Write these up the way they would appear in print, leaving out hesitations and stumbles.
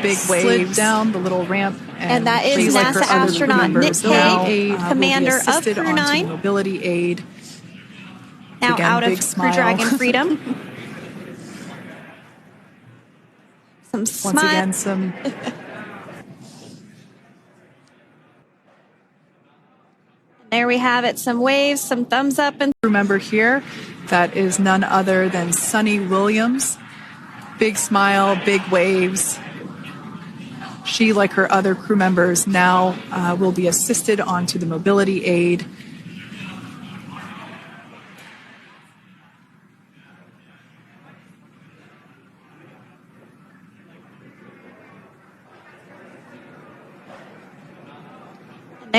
big waves down the little ramp. And that is NASA astronaut Nick Hague, commander of Crew 9. Mobility aid. Now Again, out of big Crew smile. Dragon Freedom. Some smile. Once again, some... There we have it, some waves, some thumbs up. And crew member here, that is none other than Sunita Williams. Big smile, big waves. She, like her other crew members, now will be assisted onto the mobility aid.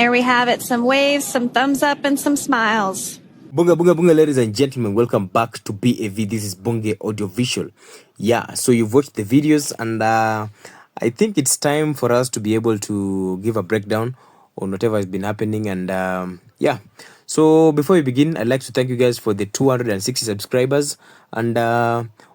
there we have it, some waves, some thumbs up, and some smiles. Bunga, bunga, bunga, ladies and gentlemen, welcome back to BAV. This is Bunge Audiovisual. Yeah, so you've watched the videos, and I think it's time for us to be able to give a breakdown on whatever has been happening. And yeah, so before we begin, I'd like to thank you guys for the 260 subscribers, and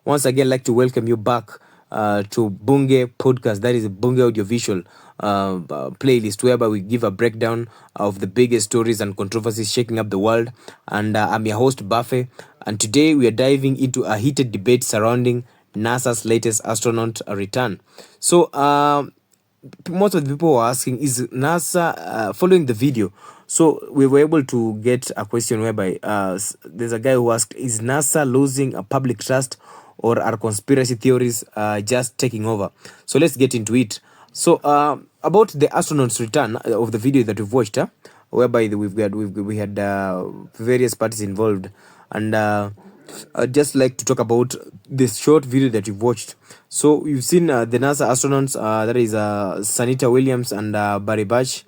once again, I'd like to welcome you back to Bunge Podcast. That is Bunge Audiovisual playlist, whereby we give a breakdown of the biggest stories and controversies shaking up the world. And I'm your host, Buffet, and today we are diving into a heated debate surrounding NASA's latest astronaut return. So most of the people were asking, is NASA following the video? So we were able to get a question whereby there's a guy who asked, is NASA losing a public trust, or are conspiracy theories just taking over? So let's get into it. So about the astronauts' return of the video that we've watched, whereby we had various parties involved, and I'd just like to talk about this short video that you've watched. So you've seen the NASA astronauts, that is Sunita Williams and Barry Butch.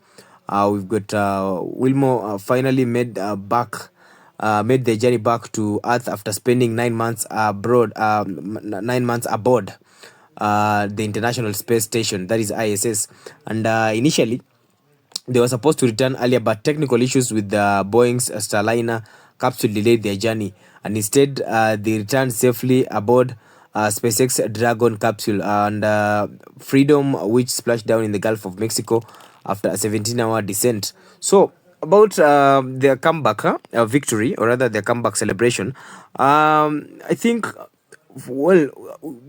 We've got Wilmore finally made their journey back to Earth after spending 9 months aboard the International Space Station, that is ISS. And initially, they were supposed to return earlier, but technical issues with the Boeing's Starliner capsule delayed their journey. And instead, they returned safely aboard SpaceX Dragon capsule and Freedom, which splashed down in the Gulf of Mexico after a 17-hour descent. So, about their comeback victory, or rather their comeback celebration, I think, well,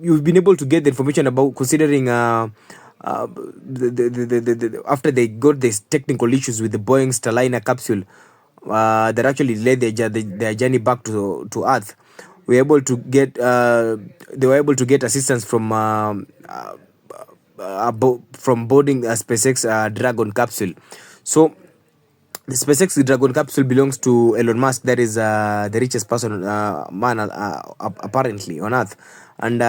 you've been able to get the information about, considering after they got these technical issues with the Boeing Starliner capsule that actually led their journey back to Earth. They were able to get assistance from boarding a SpaceX Dragon capsule. So the SpaceX Dragon capsule belongs to Elon Musk, that is the richest man apparently on Earth. And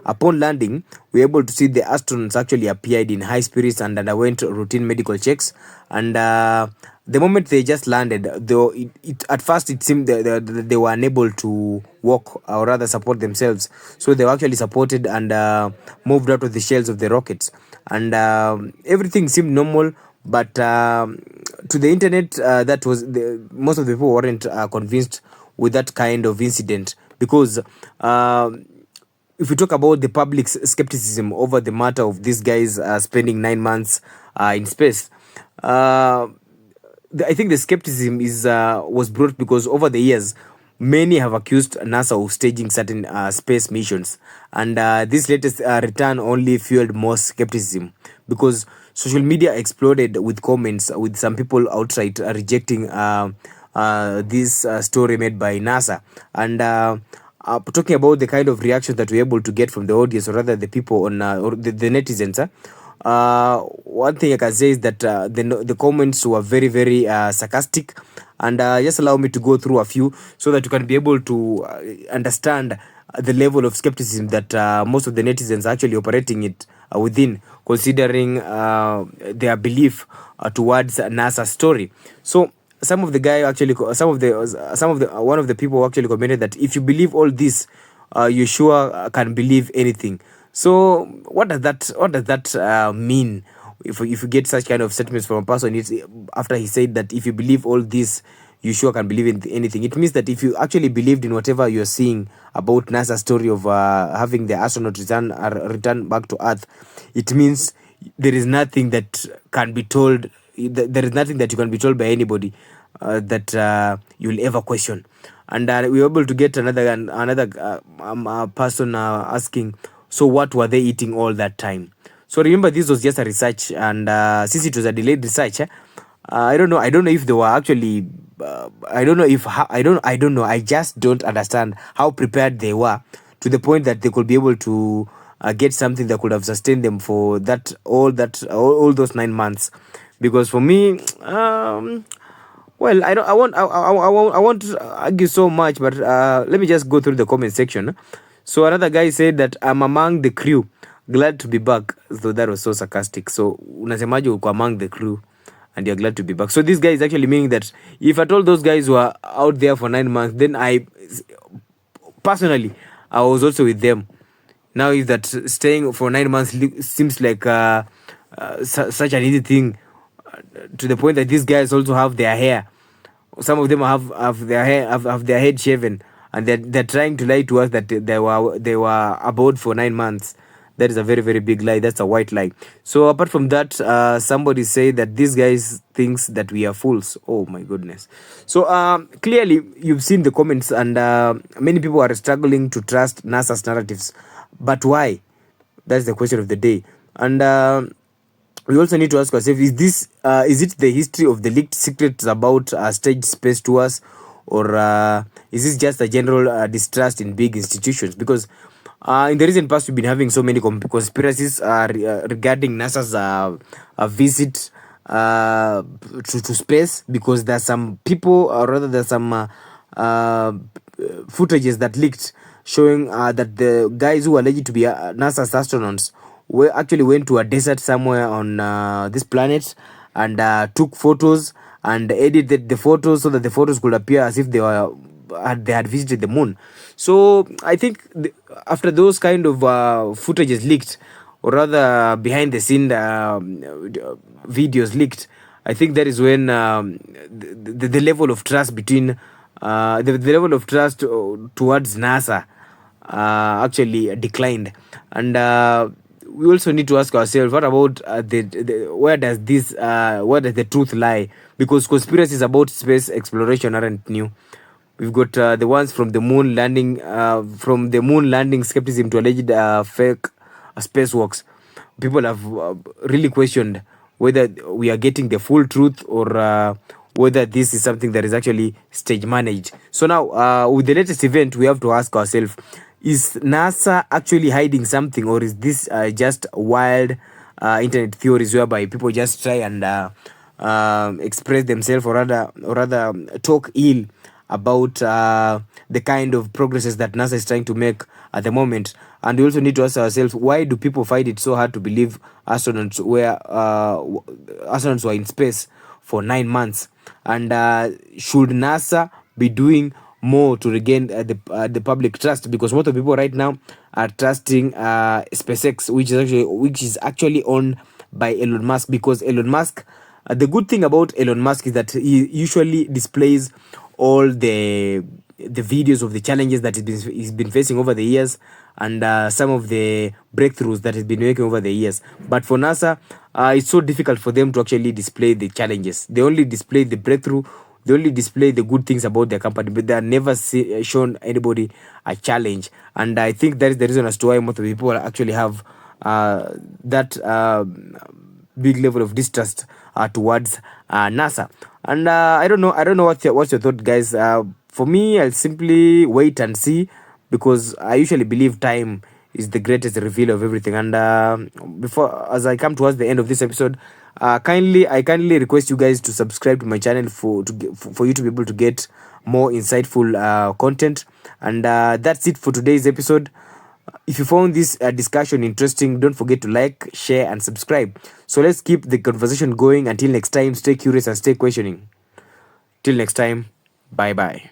upon landing, we were able to see the astronauts actually appeared in high spirits and underwent routine medical checks. And the moment they just landed, though at first it seemed that they were unable to walk, or rather support themselves. So they were actually supported and moved out of the shells of the rockets. And everything seemed normal. But to the internet, most of the people weren't convinced with that kind of incident, because if we talk about the public's skepticism over the matter of these guys spending 9 months in space, I think the skepticism was brought because over the years, many have accused NASA of staging certain space missions, and this latest return only fueled more skepticism, because social media exploded with comments, with some people outright rejecting this story made by NASA. And talking about the kind of reaction that we're able to get from the audience, or rather the people on or the netizens, one thing I can say is that the comments were very, very sarcastic. And just allow me to go through a few so that you can be able to understand the level of skepticism that most of the netizens are actually operating it within, considering their belief towards NASA's story. So one of the people actually commented that if you believe all this, you sure can believe anything. So what does that mean? If you get such kind of statements from a person, it's after he said that if you believe all this, you sure can believe in anything. It means that if you actually believed in whatever you're seeing about NASA's story of having the astronaut return back to Earth, it means there is nothing that can be told. There is nothing that you can be told by anybody that you'll ever question. And we were able to get another person asking, so what were they eating all that time? So remember, this was just a research, and since it was a delayed research, I don't know if they were actually. I don't know. I just don't understand how prepared they were to the point that they could be able to get something that could have sustained them for all those 9 months. Because for me, well, I won't argue so much, but let me just go through the comment section. So another guy said that I'm among the crew, glad to be back. So that was so sarcastic. So unasemaje uko among the crew and you're glad to be back? So this guy is actually meaning that if I told those guys who are out there for 9 months, then I personally I was also with them. Now is that staying for 9 months seems like such an easy thing, to the point that these guys also have their hair. Some of them have their hair have their head shaven, and they're trying to lie to us that they were aboard for 9 months. That is a very, very big lie. That's a white lie. So apart from that, somebody said that these guys thinks that we are fools. Oh my goodness. So clearly you've seen the comments, and many people are struggling to trust NASA's narratives. But why? That's the question of the day. And we also need to ask ourselves, is it the history of the leaked secrets about staged space tours, or is this just a general distrust in big institutions? Because in the recent past, we've been having so many conspiracies regarding NASA's visit to space, because there's some people, or rather there's some footages that leaked showing that the guys who are alleged to be NASA's astronauts actually went to a desert somewhere on this planet and took photos and edited the photos so that the photos could appear as if they had visited the moon. So I think after those kind of footages leaked, or rather behind the scene videos leaked, I think that is when the level of trust between the level of trust towards NASA actually declined. And we also need to ask ourselves, what about where does the truth lie? Because conspiracies about space exploration aren't new. We've got the ones from the moon landing, skepticism to alleged fake spacewalks. People have really questioned whether we are getting the full truth, or whether this is something that is actually stage managed. So now, with the latest event, we have to ask ourselves, is NASA actually hiding something, or is this just wild internet theories whereby people just try and express themselves, or rather talk ill about the kind of progresses that NASA is trying to make at the moment? And we also need to ask ourselves, why do people find it so hard to believe astronauts were in space for 9 months? And should NASA be doing more to regain the public trust? Because most of the people right now are trusting SpaceX, which is actually owned by Elon Musk. Because Elon Musk, the good thing about Elon Musk is that he usually displays all the videos of the challenges that he's been facing over the years, and some of the breakthroughs that he's been making over the years. But for NASA, it's so difficult for them to actually display the challenges. They only display the breakthrough. They only display the good things about their company, but they are never shown anybody a challenge. And I think that is the reason as to why most of the people actually have that big level of distrust towards NASA. And I don't know what's your thought, guys. For me, I'll simply wait and see, because I usually believe time is the greatest reveal of everything. And as I come towards the end of this episode, I kindly request you guys to subscribe to my channel for you to be able to get more insightful content. And that's it for today's episode. If you found this discussion interesting, don't forget to like, share, and subscribe. So let's keep the conversation going. Until next time, stay curious and stay questioning. Till next time, bye bye.